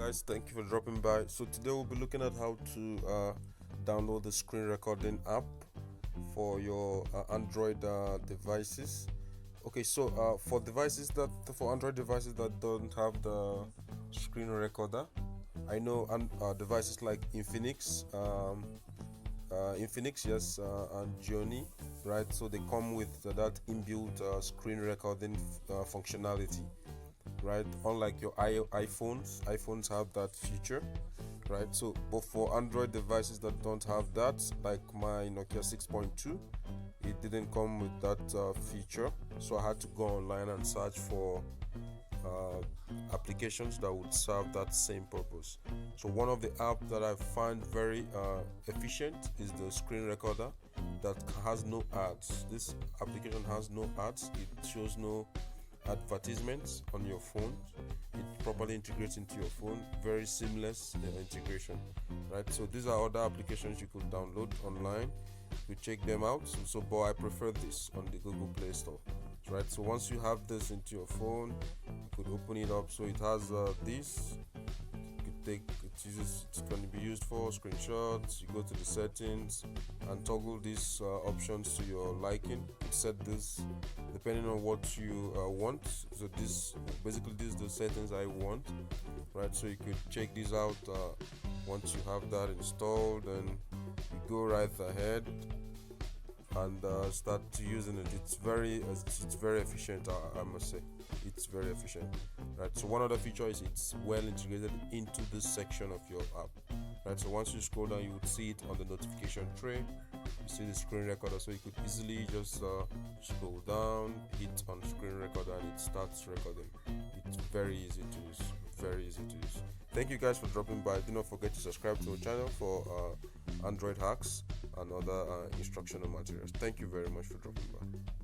guys, thank you for dropping by. So today we'll be looking at how to download the screen recording app for your Android devices. Okay, so for Android devices that don't have the screen recorder, I know devices like Infinix, yes, and Johnny, right? So they come with that inbuilt screen recording functionality, right? Unlike your iPhones have that feature, right? So, but for Android devices that don't have that, like my Nokia 6.2, it didn't come with that feature. So I had to go online and search for applications that would serve that same purpose. So one of the apps that I find very efficient is the screen recorder that has no ads. This application has no ads. It shows no advertisements on your phone. It properly integrates into your phone. Very seamless integration, right? So these are other applications you could download online. You check them out. But I prefer this on the Google Play Store, right? So once you have this into your phone, you could open it up. So it has this. It's going to be used for screenshots. You go to the settings and toggle these options to your liking. Set this depending on what you want. So these the settings I want, right? So you could check these out once you have that installed, and you go right ahead and start using it. It's very efficient. I must say, it's very efficient, right? So one other feature is it's well integrated into this section of your app, right? So once you scroll down, you would see it on the notification tray. You see the screen recorder, so you could easily just scroll down, hit on screen recorder, and it starts recording. It's very easy to use. Very easy to use. Thank you guys for dropping by. Do not forget to subscribe to our channel for Android hacks and other instructional materials. Thank you very much for dropping by.